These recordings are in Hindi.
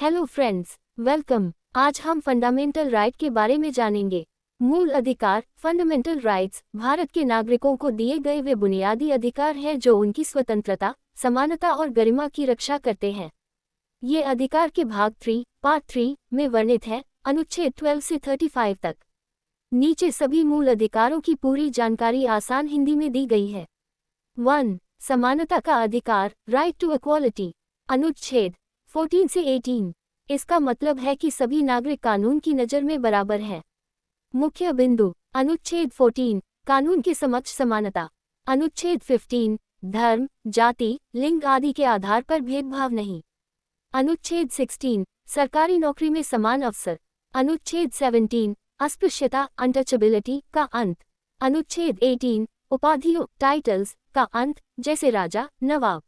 Hello friends, welcome. आज हम फंडामेंटल राइट के बारे में जानेंगे। मूल अधिकार, फंडामेंटल राइट्स, भारत के नागरिकों को दिए गए वे बुनियादी अधिकार हैं जो उनकी स्वतंत्रता, समानता और गरिमा की रक्षा करते हैं। ये अधिकार के भाग 3, पार्ट 3 में वर्णित है, अनुच्छेद 12 से 35 तक। नीचे सभी मूल अधिकारों की पूरी जानकारी आसान हिंदी में दी गई है। 1. समानता का अधिकार, राइट टू इक्वालिटी, अनुच्छेद 14 से 18। इसका मतलब है कि सभी नागरिक कानून की नज़र में बराबर हैं। मुख्य बिंदु, अनुच्छेद 14, कानून के समक्ष समानता। अनुच्छेद 15, धर्म, जाति, लिंग आदि के आधार पर भेदभाव नहीं। अनुच्छेद 16, सरकारी नौकरी में समान अवसर। अनुच्छेद 17, अस्पृश्यता, अनटचेबिलिटी का अंत। अनुच्छेद 18, उपाधियों, टाइटल्स का अंत, जैसे राजा, नवाब।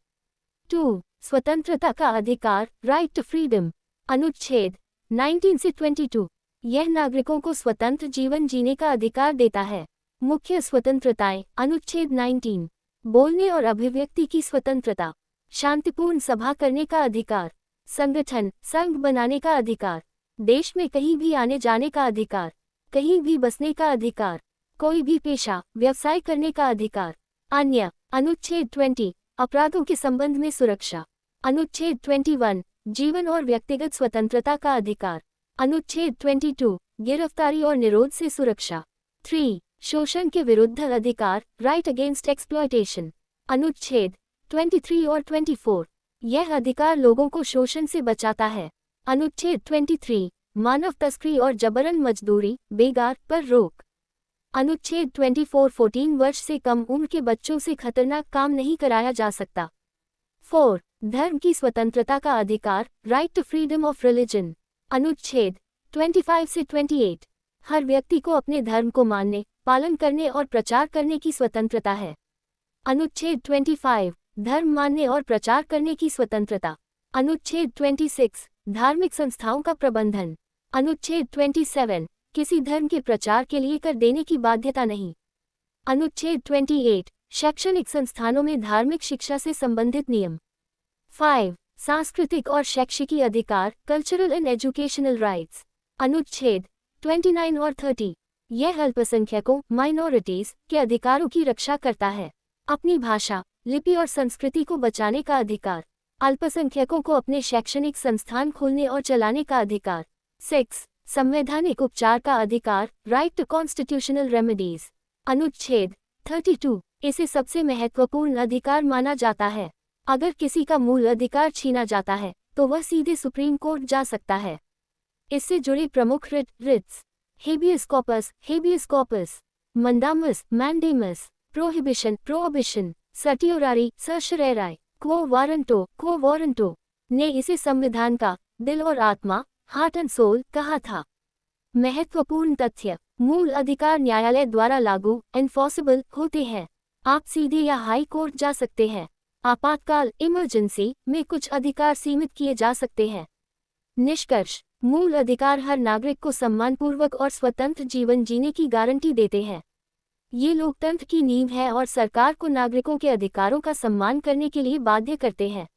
2. स्वतंत्रता का अधिकार, राइट टू फ्रीडम, अनुच्छेद 19 से 22। यह नागरिकों को स्वतंत्र जीवन जीने का अधिकार देता है। मुख्य स्वतंत्रताएं, अनुच्छेद 19, बोलने और अभिव्यक्ति की स्वतंत्रता, शांतिपूर्ण सभा करने का अधिकार, संगठन, संघ बनाने का अधिकार, देश में कहीं भी आने जाने का अधिकार, कहीं भी बसने का अधिकार, कोई भी पेशा, व्यवसाय करने का अधिकार। अन्य, अनुच्छेद 20, अपराधों के संबंध में सुरक्षा। अनुच्छेद 21, जीवन और व्यक्तिगत स्वतंत्रता का अधिकार। अनुच्छेद 22, गिरफ्तारी और निरोध से सुरक्षा। 3. शोषण के विरुद्ध अधिकार, राइट अगेंस्ट एक्सप्लॉयटेशन, अनुच्छेद 23 और 24। यह अधिकार लोगों को शोषण से बचाता है। अनुच्छेद 23, मानव तस्करी और जबरन मजदूरी, बेगार पर रोक। अनुच्छेद 24, 14 वर्ष से कम उम्र के बच्चों से खतरनाक काम नहीं कराया जा सकता। 4. धर्म की स्वतंत्रता का अधिकार, right to freedom of religion, अनुच्छेद 25 से 28। हर व्यक्ति को अपने धर्म को मानने, पालन करने और प्रचार करने की स्वतंत्रता है। अनुच्छेद 25, धर्म मानने और प्रचार करने की स्वतंत्रता। अनुच्छेद 26, धार्मिक संस्थाओं का प्रबंधन। अनुच्छेद 27, किसी धर्म के प्रचार के लिए कर देने की बाध्यता नहीं। अनुच्छेद 28, शैक्षणिक संस्थानों में धार्मिक शिक्षा से संबंधित नियम। 5. सांस्कृतिक और शैक्षिकी अधिकार, कल्चरल एंड एजुकेशनल राइट्स, अनुच्छेद 29 और 30। यह अल्पसंख्यकों, माइनॉरिटीज के अधिकारों की रक्षा करता है। अपनी भाषा, लिपि और संस्कृति को बचाने का अधिकार। अल्पसंख्यकों को अपने शैक्षणिक संस्थान खोलने और चलाने का अधिकार। 6. संवैधानिक उपचार का अधिकार, राइट टू कॉन्स्टिट्यूशनल रेमेडीज, अनुच्छेद 32। इसे सबसे महत्वपूर्ण अधिकार माना जाता है। अगर किसी का मूल अधिकार छीना जाता है तो वह सीधे सुप्रीम कोर्ट जा सकता है। इससे जुड़े प्रमुख writs, habeas corpus, mandamus, mandamus, prohibition, certiorari, certiorari, quo warranto ने इसे संविधान का दिल और आत्मा, हार्ट एंड सोल कहा था। महत्वपूर्ण तथ्य, मूल अधिकार न्यायालय द्वारा लागू, एनफोर्सेबल होते हैं। आप सीधे या हाई कोर्ट जा सकते हैं। आपातकाल, इमरजेंसी में कुछ अधिकार सीमित किए जा सकते हैं। निष्कर्ष, मूल अधिकार हर नागरिक को सम्मानपूर्वक और स्वतंत्र जीवन जीने की गारंटी देते हैं। ये लोकतंत्र की नींव है और सरकार को नागरिकों के अधिकारों का सम्मान करने के लिए बाध्य करते हैं।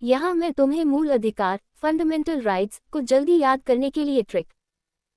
यहाँ मैं तुम्हें मूल अधिकार, फंडामेंटल राइट्स को जल्दी याद करने के लिए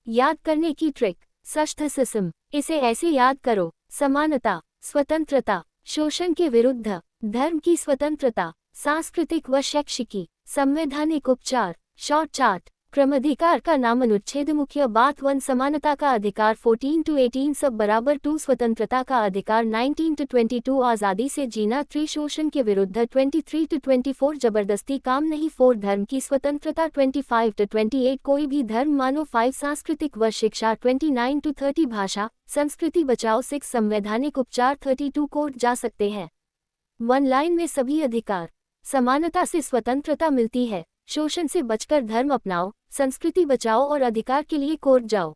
याद करने की ट्रिक, सशस्त्र, इसे ऐसे याद करो: समानता, स्वतंत्रता, शोषण के विरुद्ध, धर्म की स्वतंत्रता, सांस्कृतिक व शैक्षिकी, संवैधानिक उपचार, शॉर्ट चार्ट, क्रमाधिकार का नाम, अनुच्छेद मुख्य बात 1, समानता का अधिकार 14 to 18 सब बराबर 2, स्वतंत्रता का अधिकार 19 to 22, आज़ादी से जीना 3, शोषण के विरुद्ध 23 to 24, जबरदस्ती काम नहीं 4, धर्म की स्वतंत्रता 25 to 28, कोई भी धर्म मानो 5, सांस्कृतिक व शिक्षा 29 to 30, भाषा, संस्कृति बचाओ 6, संवैधानिक उपचार 32, कोर्ट जा सकते हैं। 1 लाइन में सभी अधिकार। समानता से स्वतंत्रता मिलती है, शोषण से बचकर धर्म अपनाओ, संस्कृति बचाओ और अधिकार के लिए कोर्ट जाओ।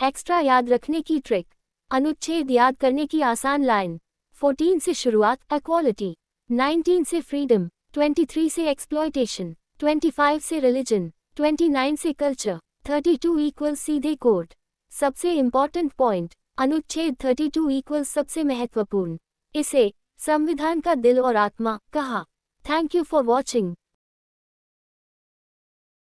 एक्स्ट्रा याद रखने की ट्रिक, अनुच्छेद याद करने की आसान लाइन। 14 से शुरुआत, इक्वालिटी, 19 से फ्रीडम, 23 से एक्सप्लॉयटेशन, 25 से रिलीजन, 29 से कल्चर, 32 इक्वल सीधे कोर्ट। सबसे इम्पॉर्टेंट पॉइंट, अनुच्छेद 32 इक्वल सबसे महत्वपूर्ण। इसे संविधान का दिल और आत्मा कहा। Thank you for watching.